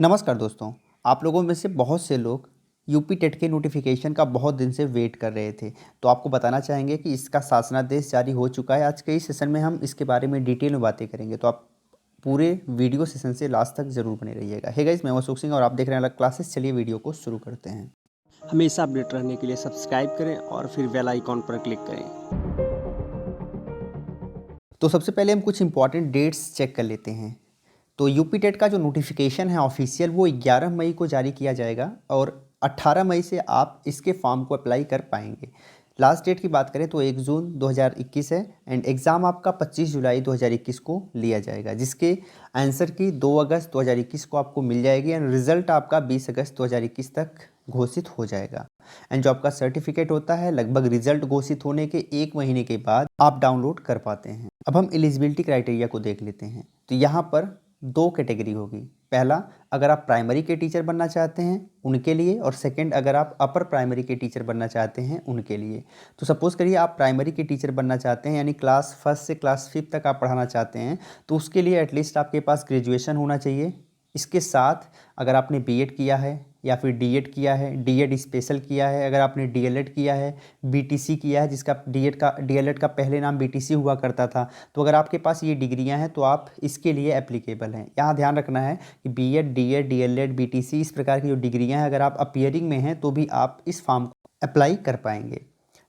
नमस्कार दोस्तों। आप लोगों में से बहुत से लोग यूपी टेट के नोटिफिकेशन का बहुत दिन से वेट कर रहे थे। तो आपको बताना चाहेंगे कि इसका शासनादेश जारी हो चुका है। आज के इस सेशन में हम इसके बारे में डिटेल में बातें करेंगे, तो आप पूरे वीडियो सेशन से लास्ट तक ज़रूर बने रहिएगा। हे गाइस, मैं वसूख सिंह और आप देख रहे हैं अलग क्लासेस। चलिए वीडियो को शुरू करते हैं। हमेशा अपडेट रहने के लिए सब्सक्राइब करें और फिर बेल आइकॉन पर क्लिक करें। तो सबसे पहले हम कुछ इंपॉर्टेंट डेट्स चेक कर लेते हैं। तो यूपी टेट का जो नोटिफिकेशन है ऑफिशियल, वो 11 मई को जारी किया जाएगा और 18 मई से आप इसके फॉर्म को अप्लाई कर पाएंगे। लास्ट डेट की बात करें तो 1 जून 2021 है एंड एग्ज़ाम आपका 25 जुलाई 2021 को लिया जाएगा, जिसके आंसर की 2 अगस्त 2021 को आपको मिल जाएगी एंड रिज़ल्ट आपका 20 अगस्त 2021 तक घोषित हो जाएगा। एंड जो आपका सर्टिफिकेट होता है, लगभग रिजल्ट घोषित होने के 1 महीने के बाद आप डाउनलोड कर पाते हैं। अब हम एलिजिबिलिटी क्राइटेरिया को देख लेते हैं। तो यहाँ पर 2 कैटेगरी होगी। पहला, अगर आप प्राइमरी के टीचर बनना चाहते हैं उनके लिए, और सेकंड, अगर आप अपर प्राइमरी के टीचर बनना चाहते हैं उनके लिए। तो सपोज़ करिए आप प्राइमरी के टीचर बनना चाहते हैं, यानी क्लास 1 से क्लास 5 तक आप पढ़ाना चाहते हैं, तो उसके लिए एटलीस्ट आपके पास ग्रेजुएशन होना चाहिए। इसके साथ अगर आपने बीएड किया है या फिर डीएड किया है, डीएड स्पेशल किया है, अगर आपने डीएलएड किया है, बीटीसी किया है, जिसका डीएलएड का पहले नाम बीटीसी हुआ करता था, तो अगर आपके पास ये डिग्रियां हैं तो आप इसके लिए एप्लीकेबल हैं। यहाँ ध्यान रखना है कि बीएड, डीएड, डीएलएड, बीटीसी, इस प्रकार की जो डिग्रियां हैं, अगर आप अपीयरिंग में हैं तो भी आप इस फॉर्म को अप्लाई कर पाएंगे।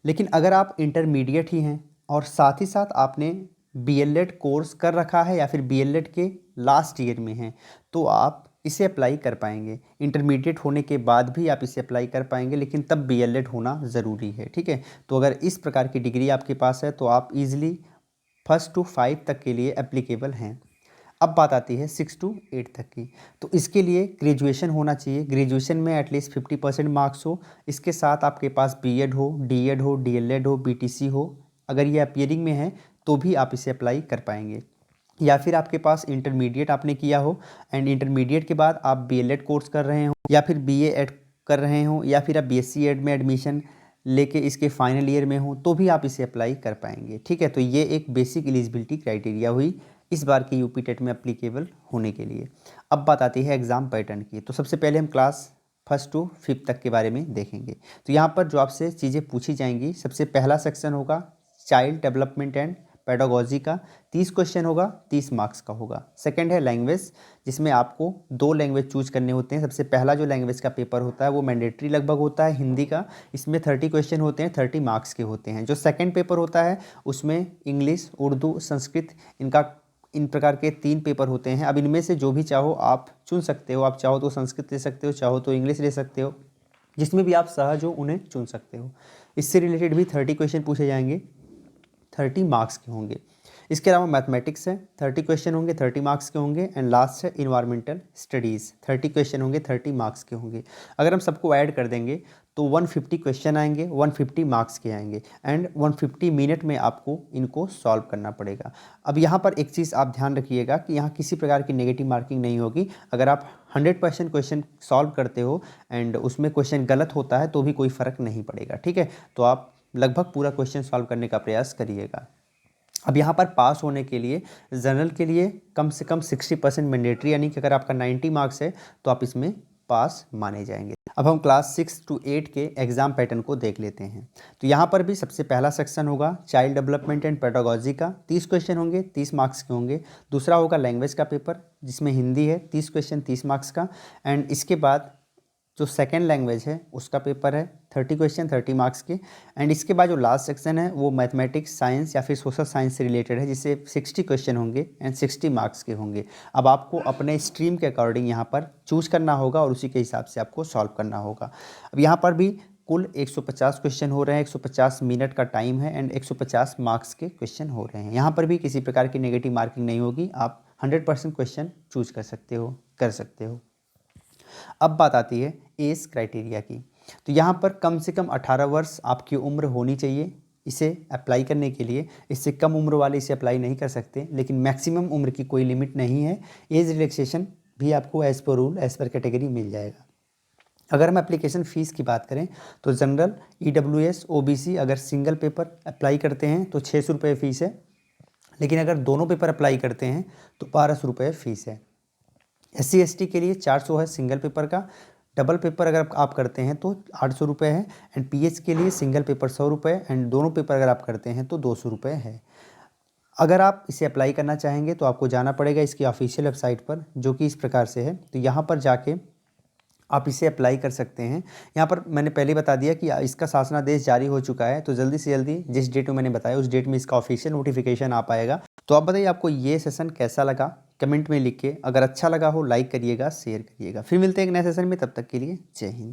लेकिन अगर आप इंटरमीडिएट ही हैं और साथ ही साथ आपने बीएलएड कोर्स कर रखा है या फिर बीएलएड के लास्ट ईयर में हैं, तो आप इसे अप्लाई कर पाएंगे। इंटरमीडिएट होने के बाद भी आप इसे अप्लाई कर पाएंगे, लेकिन तब बीएलएड होना ज़रूरी है। ठीक है, तो अगर इस प्रकार की डिग्री आपके पास है तो आप इजीली 1 to 5 तक के लिए एप्लीकेबल हैं। अब बात आती है 6 to 8 तक की। तो इसके लिए ग्रेजुएशन होना चाहिए। ग्रेजुएशन में एटलीस्ट 50% मार्क्स हो। इसके साथ आपके पास बीएड हो, डीएड हो, डीएलएड हो, बीटीसी हो। अगर ये अपीयरिंग में है तो भी आप इसे अप्लाई कर पाएंगे। या फिर आपके पास इंटरमीडिएट आपने किया हो एंड इंटरमीडिएट के बाद आप बीएलएड कोर्स कर रहे हो या फिर बीए एड कर रहे हो या फिर आप बीएससी एड में एडमिशन लेके इसके फाइनल ईयर में हो, तो भी आप इसे अप्लाई कर पाएंगे। ठीक है, तो ये एक बेसिक एलिजिबिलिटी क्राइटेरिया हुई इस बार के यूपी टेट में अप्लीकेबल होने के लिए। अब बात आती है एग्ज़ाम पैटर्न की। तो सबसे पहले हम क्लास 1 to 5 तक के बारे में देखेंगे। तो यहाँ पर जो आपसे चीज़ें पूछी जाएंगी, सबसे पहला सेक्शन होगा चाइल्ड डेवलपमेंट एंड पेडागोजी का। 30 क्वेश्चन होगा, 30 मार्क्स का होगा। सेकंड है लैंग्वेज, जिसमें आपको 2 लैंग्वेज चूज करने होते हैं। सबसे पहला जो लैंग्वेज का पेपर होता है वो मैंडेटरी लगभग होता है हिंदी का। इसमें 30 क्वेश्चन होते हैं, 30 मार्क्स के होते हैं। जो सेकंड पेपर होता है उसमें इंग्लिश, उर्दू, संस्कृत, इन प्रकार के 3 पेपर होते हैं। अब इनमें से जो भी चाहो आप चुन सकते हो। आप चाहो तो संस्कृत ले सकते हो, चाहो तो इंग्लिश ले सकते हो, जिसमें भी आप सहज हो उन्हें चुन सकते हो। इससे रिलेटेड भी 30 क्वेश्चन पूछे जाएंगे, 30 मार्क्स के होंगे। इसके अलावा मैथमेटिक्स है, 30 क्वेश्चन होंगे, 30 मार्क्स के होंगे। एंड लास्ट है इन्वायरमेंटल स्टडीज़, 30 क्वेश्चन होंगे, 30 मार्क्स के होंगे। अगर हम सबको ऐड कर देंगे तो 150 क्वेश्चन आएंगे, 150 मार्क्स के आएंगे एंड 150 मिनट में आपको इनको सॉल्व करना पड़ेगा। अब यहाँ पर एक चीज़ आप ध्यान रखिएगा कि यहाँ किसी प्रकार की नेगेटिव मार्किंग नहीं होगी। अगर आप 100% क्वेश्चन सॉल्व करते हो एंड उसमें क्वेश्चन गलत होता है तो भी कोई फ़र्क नहीं पड़ेगा। ठीक है, तो आप लगभग पूरा क्वेश्चन सॉल्व करने का प्रयास करिएगा। अब यहाँ पर पास होने के लिए जनरल के लिए कम से कम 60% मैंडेटरी, यानी कि अगर आपका 90 मार्क्स है तो आप इसमें पास माने जाएंगे। अब हम क्लास 6 to 8 के एग्ज़ाम पैटर्न को देख लेते हैं। तो यहाँ पर भी सबसे पहला सेक्शन होगा चाइल्ड डेवलपमेंट एंड पेडागोजी का। 30 क्वेश्चन होंगे, 30 मार्क्स के होंगे। दूसरा होगा लैंग्वेज का पेपर, जिसमें हिंदी है, 30 क्वेश्चन, 30 मार्क्स का। एंड इसके बाद जो सेकेंड लैंग्वेज है उसका पेपर है, 30 क्वेश्चन, 30 मार्क्स के। एंड इसके बाद जो लास्ट सेक्शन है वो मैथमेटिक्स, साइंस या फिर सोशल साइंस से रिलेटेड है, जिससे 60 क्वेश्चन होंगे एंड 60 मार्क्स के होंगे। अब आपको अपने स्ट्रीम के अकॉर्डिंग यहाँ पर चूज करना होगा और उसी के हिसाब से आपको सॉल्व करना होगा। अब यहाँ पर भी कुल 150 क्वेश्चन हो रहे हैं, 150 मिनट का टाइम है एंड 150 मार्क्स के क्वेश्चन हो रहे हैं। यहाँ पर भी किसी प्रकार की नेगेटिव मार्किंग नहीं होगी, आप 100% क्वेश्चन चूज कर सकते हो, कर सकते हो। अब बात आती है एज क्राइटेरिया की। तो यहाँ पर कम से कम 18 वर्ष आपकी उम्र होनी चाहिए इसे अप्लाई करने के लिए। इससे कम उम्र वाले इसे अप्लाई नहीं कर सकते, लेकिन मैक्सिमम उम्र की कोई लिमिट नहीं है। एज रिलैक्सेशन भी आपको as per rule, as per category मिल जाएगा। अगर हम एप्लीकेशन फ़ीस की बात करें तो जनरल, ईडब्ल्यूएस, ओबीसी अगर सिंगल पेपर अप्लाई करते हैं तो 600 रुपये फ़ीस है, लेकिन अगर दोनों पेपर अप्लाई करते हैं तो 1200 रुपये फ़ीस है। SC/ST के लिए 400 है सिंगल पेपर का। डबल पेपर अगर आप करते हैं तो 800 रुपये है। एंड PH के लिए सिंगल पेपर 100 रुपये एंड दोनों पेपर अगर आप करते हैं तो 200 रुपये है। अगर आप इसे अप्लाई करना चाहेंगे तो आपको जाना पड़ेगा इसकी ऑफिशियल वेबसाइट पर, जो कि इस प्रकार से है। तो यहाँ पर जाके आप इसे अप्लाई कर सकते हैं। यहाँ पर मैंने पहले बता दिया कि इसका शासनादेश जारी हो चुका है, तो जल्दी से जल्दी जिस डेट में मैंने बताया उस डेट में इसका ऑफिशियल नोटिफिकेशन आ पाएगा। तो आप बताइए आपको ये सेशन कैसा लगा, कमेंट में लिख के। अगर अच्छा लगा हो लाइक करिएगा, शेयर करिएगा। फिर मिलते हैं एक नए सेशन में, तब तक के लिए जय हिंद।